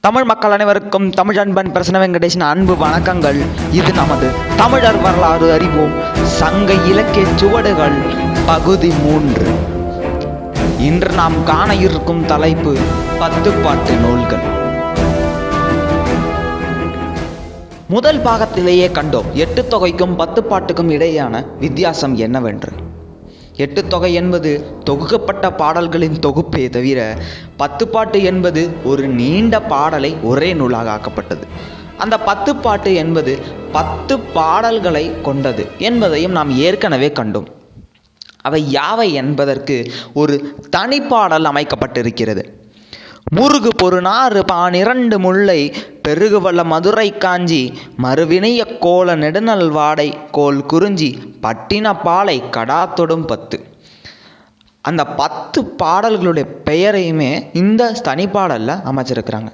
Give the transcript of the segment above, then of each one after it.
தமிழ் மக்கள் அனைவருக்கும் தமிழ் அன்பன் பிரசன்ன வெங்கடேஷன் அன்பு வணக்கங்கள். இது நமது தமிழர் வரலாறு அறிவோம் சங்க இலக்கிய சுவடுகள் பகுதி 3. இன்று நாம் காண இருக்கும் தலைப்பு 10 பாட்டு நூல்கள். முதல் பாகத்திலேயே கண்டோம் 8 தொகைக்கும் 10 பாட்டுக்கும் இடையேயான வித்தியாசம் என்னவென்று. 8 தொகை என்பது தொகுக்கப்பட்ட பாடல்களின் தொகுப்பே தவிர 10 பாட்டு என்பது ஒரு நீண்ட பாடலை ஒரே நூலாக ஆக்கப்பட்டது. அந்த 10 பாட்டு என்பது 10 பாடல்களை கொண்டது என்பதையும் நாம் ஏற்கனவே கண்டோம். அவை யாவை என்பதற்கு ஒரு தனிப்பாடல் அமைக்கப்பட்டிருக்கிறது. முருகு பொருநாறு பானிரண்டு முல்லை பெருகுவல்ல மதுரை காஞ்சி மறுவினைய கோல நெடுநல் வாடை கோல் குறிஞ்சி பட்டின பாலை கடாத்தொடும் 10. அந்த 10 பாடல்களுடைய பெயரையுமே இந்த தனிப்பாடலில் அமைச்சிருக்கிறாங்க.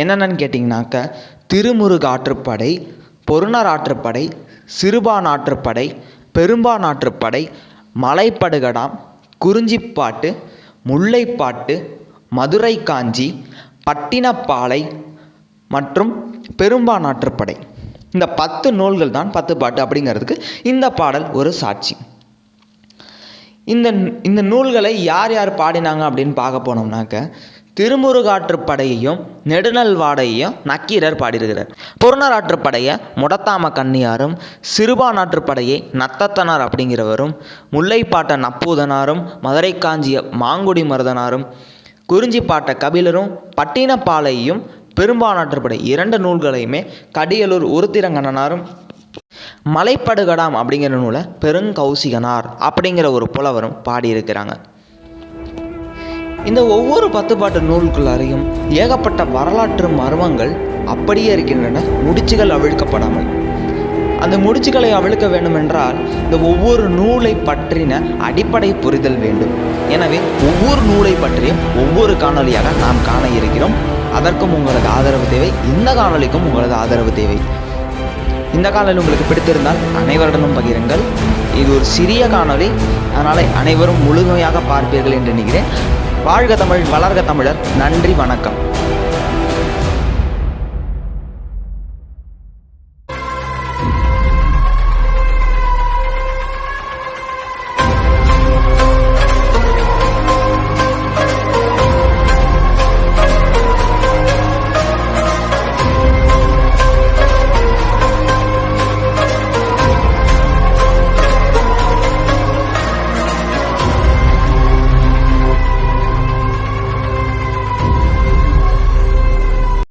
என்னென்னு கேட்டிங்கனாக்க திருமுருகாற்றுப்படை, பொருணராற்றுப்படை, சிறுபானாற்றுப்படை, பெரும்பானாற்றுப்படை, மலைப்படுகடாம், குறிஞ்சிப்பாட்டு, முல்லைப்பாட்டு, மதுரை காஞ்சி, பட்டினப்பாலை மற்றும் பெரும்பானாற்றுப்படை. இந்த 10 நூல்கள் தான் 10 பாட்டு அப்படிங்கிறதுக்கு இந்த பாடல் ஒரு சாட்சி. இந்த நூல்களை யார் யார் பாடினாங்க அப்படின்னு பார்க்க போனோம்னாக்க திருமுருகாற்றுப்படையையும் நெடுநல்வாடையையும் நக்கீரர் பாடியிருக்கிறார். பொருணராற்றுப்படையை முடத்தாம கண்ணியாரும், சிறுபானாற்றுப்படையை நத்தத்தனார் அப்படிங்கிறவரும், முல்லைப்பாட்டை நப்பூதனாரும், மதுரை காஞ்சிய மாங்குடி மருதனாரும், குறிஞ்சிப்பாட்டை கபிலரும், பட்டினப்பாலையும் பெரும்பானாற்றுப்படை 2 நூல்களையுமே கடியலூர் உருத்திரங்கண்ணனாரும், மலைப்படுகடாம் அப்படிங்கிற நூலை பெருங்கௌசிகனார் அப்படிங்கிற ஒரு புலவரும் பாடியிருக்கிறாங்க. இந்த ஒவ்வொரு 10 பாட்டு நூல்குள்ளாரையும் ஏகப்பட்ட வரலாற்று மர்மங்கள் அப்படியே இருக்கின்றன, முடிச்சுகள் அவிழ்க்கப்படாமல். அந்த முடிச்சுகளை அவிழ்க்க வேண்டுமென்றால் இந்த ஒவ்வொரு நூலை பற்றின அடிப்படை புரிதல் வேண்டும். எனவே ஒவ்வொரு நூலை பற்றியும் ஒவ்வொரு காணொலியாக நாம் காண இருக்கிறோம். அதற்கும் உங்களது ஆதரவு தேவை. இந்த காணொலிக்கும் உங்களது ஆதரவு தேவை. இந்த காணொலி உங்களுக்கு பிடித்திருந்தால் அனைவருடனும் பகிருங்கள். இது ஒரு சிறிய காணொலி, அதனால் அனைவரும் முழுமையாக பார்ப்பீர்கள் என்று நினைக்கிறேன். வாழ்க தமிழ், வளர்க தமிழர். நன்றி, வணக்கம்.